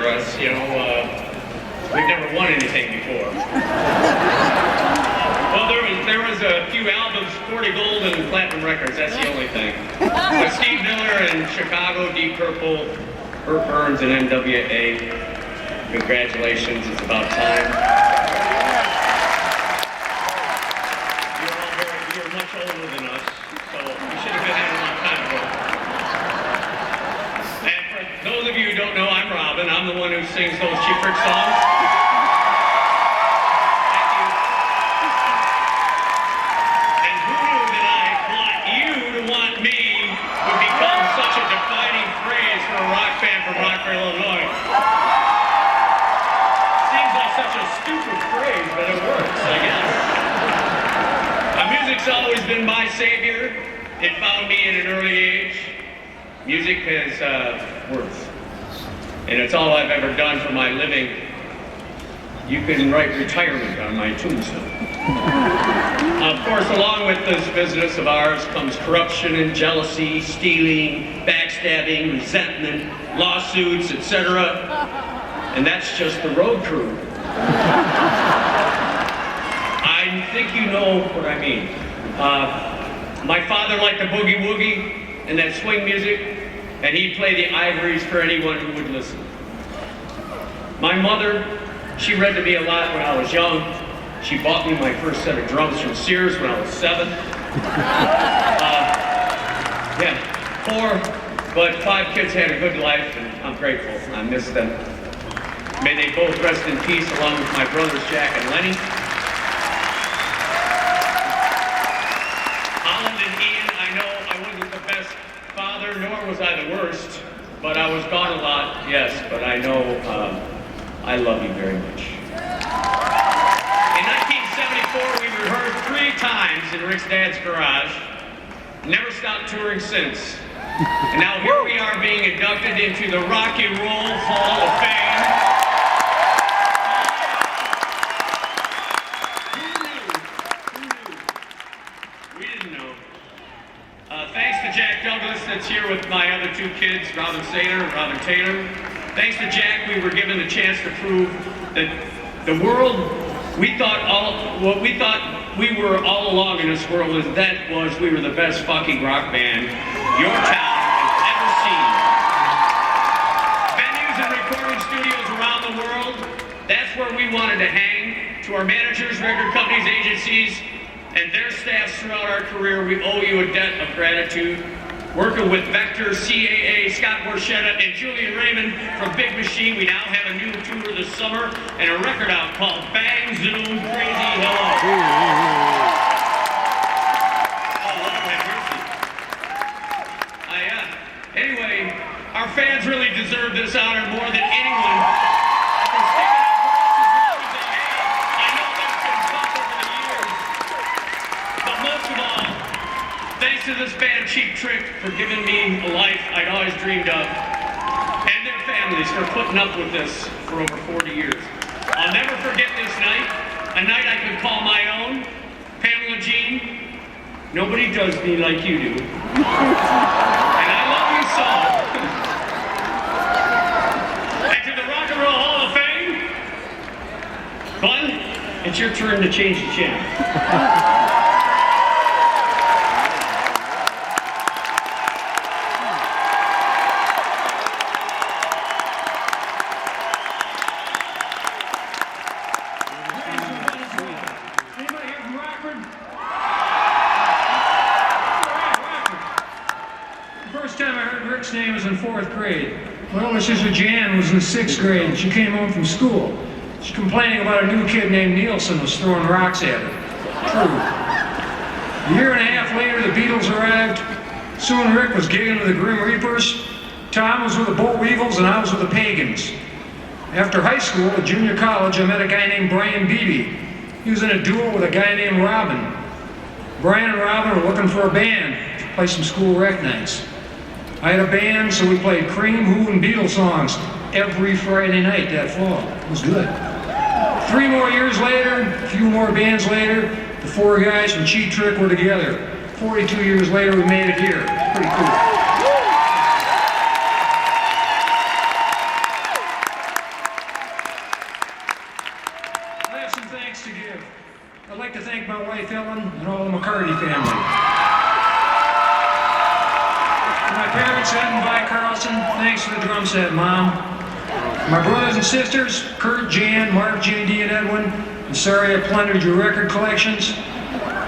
for us, you know. We've never won anything before. Well, there was a few albums, 40 gold and platinum records, that's the only thing. But Steve Miller in Chicago, Deep Purple, Burt Burns and NWA. Congratulations, it's about time. You're much older than us, so you should have been here a long time ago. And for those of you who don't know, I'm Robin. I'm the one who sings those Cheap Trick songs. Thank you. And who knew that I want you to want me would become such a defining phrase for a rock band from Rockford, Illinois. Such a stupid phrase, but it works, I guess. Music's always been my savior. It found me at an early age. Music has worth. And it's all I've ever done for my living. You can write retirement on my tombstone. Of course, along with this business of ours comes corruption and jealousy, stealing, backstabbing, resentment, lawsuits, etc. And that's just the road crew. I think you know what I mean. My father liked the boogie woogie and that swing music, and he'd play the ivories for anyone who would listen. My mother, she read to me a lot when I was young. She bought me my first set of drums from Sears when I was 7. Yeah, 4, but 5 kids had a good life, and I'm grateful. I miss them. May they both rest in peace, along with my brothers Jack and Lenny. Holland and Ian, I know I wasn't the best father, nor was I the worst, but I was gone a lot, yes, but I know I love you very much. In 1974, we rehearsed 3 times in Rick's dad's garage. Never stopped touring since. And now here we are being inducted into the Rock and Roll Hall of Fame. That's here with my other 2 kids, Robin Sater and Robin Taylor. Thanks to Jack, we were given the chance to prove that the world we thought we were all along in this world is that we were the best fucking rock band your town has ever seen. Venues and recording studios around the world, that's where we wanted to hang. To our managers, record companies, agencies, and their staffs throughout our career, we owe you a debt of gratitude. Working with Vector, CAA, Scott Borchetta, and Julian Raymond from Big Machine, we now have a new tour this summer and a record out called Bang Zoom Crazy Hello. Oh, Lord have mercy. Anyway, our fans really deserve this honor more than anyone. Thanks to this band, Cheap Trick, for giving me a life I'd always dreamed of, and their families for putting up with this for over 40 years. I'll never forget this night, a night I could call my own. Pamela Jean, nobody does me like you do. And I love you so. And to the Rock and Roll Hall of Fame, Bud, it's your turn to change the channel. Name was in 4th grade. My older sister Jan was in 6th grade and she came home from school. She's complaining about a new kid named Nielsen was throwing rocks at her. True. A year and a half later, the Beatles arrived. Soon Rick was gigging with the Grim Reapers. Tom was with the Boll Weevils and I was with the Pagans. After high school at junior college, I met a guy named Brian Beebe. He was in a duo with a guy named Robin. Brian and Robin were looking for a band to play some school rec nights. I had a band, so we played Cream, Who, and Beatles songs every Friday night that fall. It was good. 3 more years later, a few more bands later, the 4 guys from Cheap Trick were together. 42 years later, we made it here. It's pretty cool. set and Vi Carlson, thanks for the drum set, Mom. My brothers and sisters, Kurt, Jan, Mark, J.D., and Edwin, I'm sorry I plundered your record collections.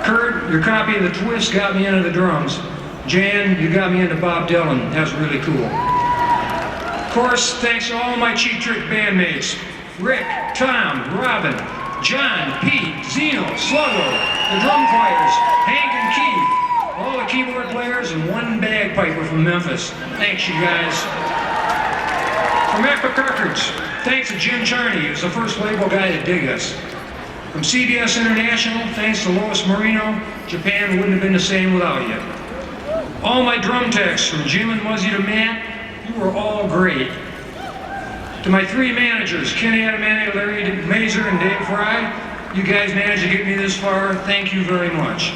Kurt, your copy of The Twist got me into the drums. Jan, you got me into Bob Dylan. That was really cool. Of course, thanks to all my Cheap Trick bandmates. Rick, Tom, Robin, John, Pete, Zeno, Sluggo, the drum choirs, Hank and Keith, all the keyboard players, and one bagpiper from Memphis. Thanks, you guys. From Epic Records, thanks to Jim Charney, who's the first label guy to dig us. From CBS International, thanks to Lois Marino, Japan wouldn't have been the same without you. All my drum techs, from Jim and Muzzy to Matt, you were all great. To my three managers, Kenny Adamante, Larry Mazer, and Dave Fry, you guys managed to get me this far. Thank you very much.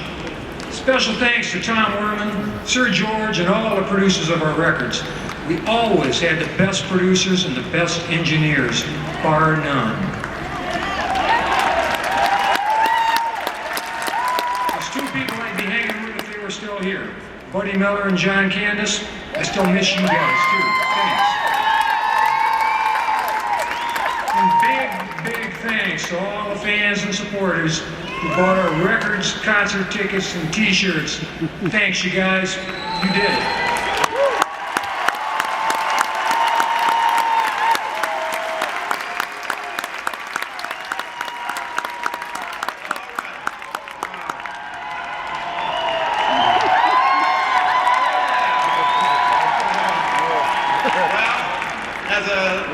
Special thanks to Tom Werman, Sir George, and all the producers of our records. We always had the best producers and the best engineers, bar none. There's two people I'd be hanging with if they were still here. Buddy Miller and John Candace. I still miss you guys too. Thanks. And big thanks to all the fans and supporters who bought our records, concert tickets, and t-shirts. Thanks, you guys. You did it.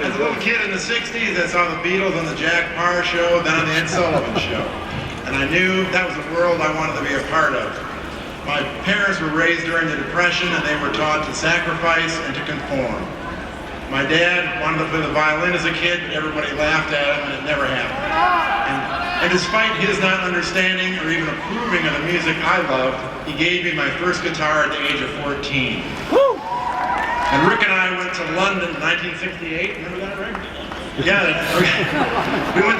As a little kid in the 60s, I saw the Beatles on the Jack Parr show, then on the Ed Sullivan show. And I knew that was a world I wanted to be a part of. My parents were raised during the Depression, and they were taught to sacrifice and to conform. My dad wanted to play the violin as a kid, but everybody laughed at him, and it never happened. And despite his not understanding or even approving of the music I loved, he gave me my first guitar at the age of 14. And Rick and I went to London in 1968. Remember that, Rick? Yeah. We went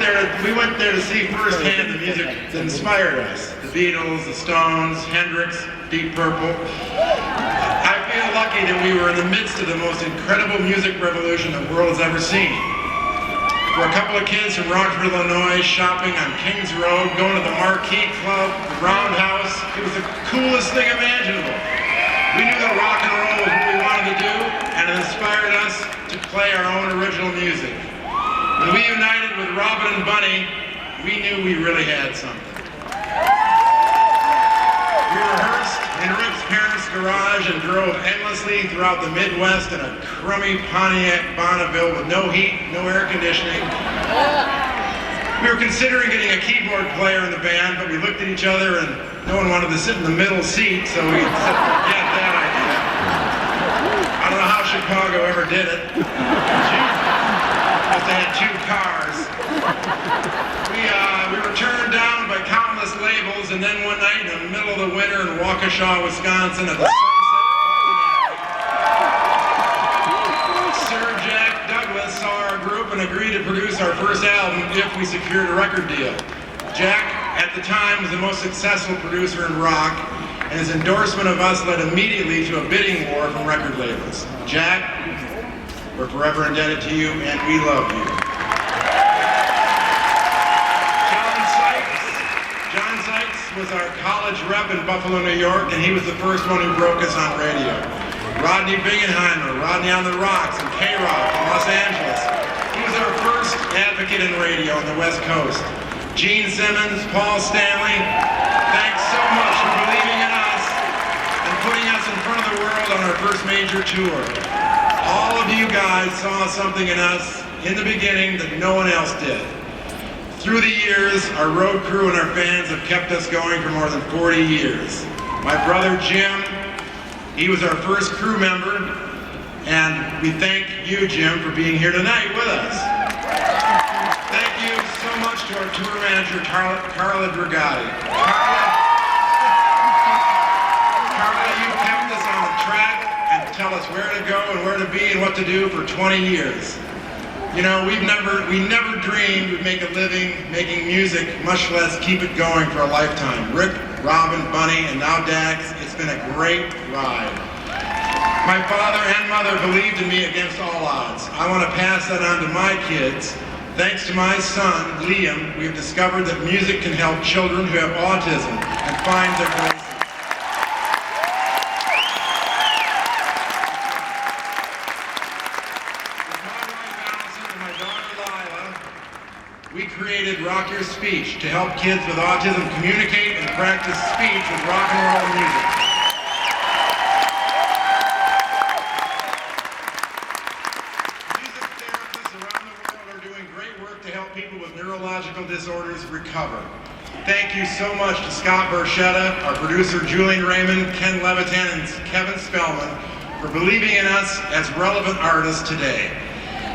there to see firsthand the music that inspired us. The Beatles, the Stones, Hendrix, Deep Purple. I feel lucky that we were in the midst of the most incredible music revolution the world has ever seen. We're a couple of kids from Rockford, Illinois, shopping on Kings Road, going to the Marquee Club, the Roundhouse. It was the coolest thing imaginable. We knew that rock and roll was what we wanted to do, and it inspired us to play our own original music. When we united with Robin and Bunny, we knew we really had something. We rehearsed in Rick's parents' garage and drove endlessly throughout the Midwest in a crummy Pontiac Bonneville with no heat, no air conditioning. We were considering getting a keyboard player in the band, but we looked at each other and no one wanted to sit in the middle seat, so we said, forget that idea. I don't know how Chicago ever did it. But they had two cars. We were turned down by countless labels, and then one night in the middle of the winter in Waukesha, Wisconsin, at the Sunset Sir Jack Douglas saw our group and agreed to produce our first album if we secured a record deal. Jack, at the time, was the most successful producer in rock, and his endorsement of us led immediately to a bidding war from record labels. Jack, we're forever indebted to you, and we love you. John Sykes was our college rep in Buffalo, New York, and he was the first one who broke us on radio. Rodney Bingenheimer, Rodney on the Rocks, and K-Rock in Los Angeles. He was our first advocate in radio on the West Coast. Gene Simmons, Paul Stanley, thanks so much for believing in us and putting us in front of the world on our first major tour. All of you guys saw something in us in the beginning that no one else did. Through the years, our road crew and our fans have kept us going for more than 40 years. My brother Jim, he was our first crew member, and we thank you, Jim, for being here tonight with us. Thank you so much to our tour manager, Carla Dragati. Carla, you kept us on the track and tell us where to go and where to be and what to do for 20 years. You know, we never dreamed we'd make a living making music, much less keep it going for a lifetime. Rick, Robin, Bunny, and now Dax, it's been a great ride. My father and mother believed in me against all odds. I want to pass that on to my kids. Thanks to my son, Liam, we've discovered that music can help children who have autism and find their voices. With my wife Allison and my daughter Lila, we created Rock Your Speech to help kids with autism communicate and practice speech with rock and roll music. To help people with neurological disorders recover. Thank you so much to Scott Borchetta, our producer Julian Raymond, Ken Levitan, and Kevin Spellman for believing in us as relevant artists today.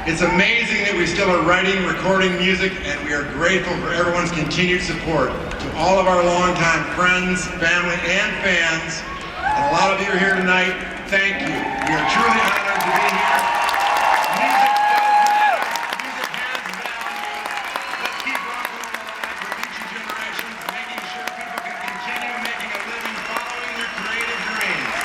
It's amazing that we still are writing, recording music, and we are grateful for everyone's continued support. To all of our longtime friends, family, and fans, and a lot of you are here tonight, thank you. We are truly honored to be here. Music does matter. Music has value. Let's keep rock and roll alive for future generations, making sure people can continue making a living following their creative dreams.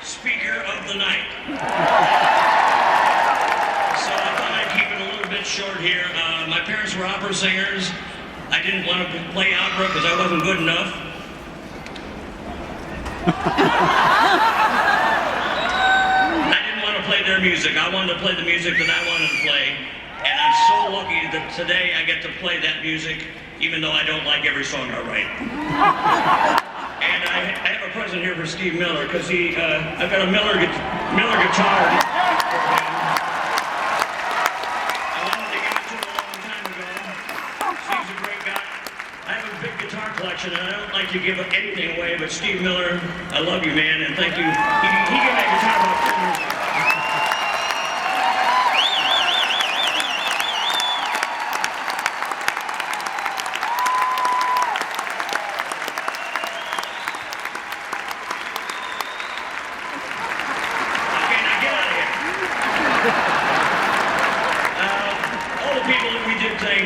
Speaker of the night. So I thought I'd keep it a little bit short here. My parents were opera singers. I didn't want to play opera because I wasn't good enough. I didn't want to play their music. I wanted to play the music that I wanted to play. And I'm so lucky that today I get to play that music, even though I don't like every song I write. And I have a present here for Steve Miller, because I've got a Miller guitar. I wanted to give it to him a long time ago. Steve's a great guy. I have a big guitar collection, and I don't like to give anything away, but Steve Miller, I love you, man, and thank you. He gave me a guitar about 10 years ago.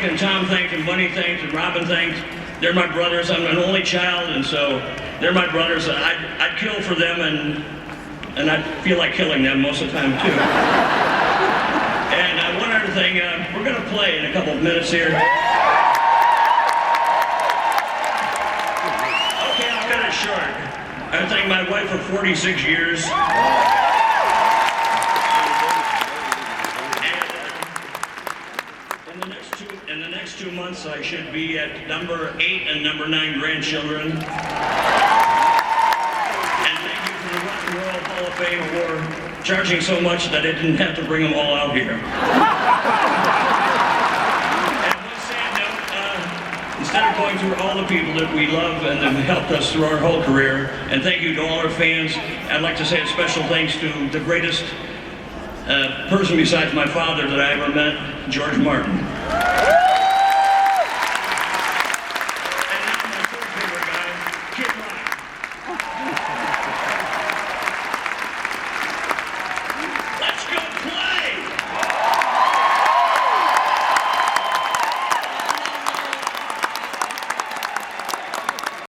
And Tom thanked, and Bunny thanked, and Robin thanked. They're my brothers. I'm an only child, and so they're my brothers. I'd kill for them, and I feel like killing them most of the time too. And one other thing, we're going to play in a couple of minutes here. Okay, I'll cut it short. I thank my wife for 46 years. In the next 2 months, I should be at number 8 and number 9 grandchildren. And thank you for the Rock and Roll Hall of Fame for charging so much that I didn't have to bring them all out here. And one sad note, instead of going through all the people that we love and that have helped us through our whole career, and thank you to all our fans, I'd like to say a special thanks to the greatest person besides my father that I ever met, George Martin.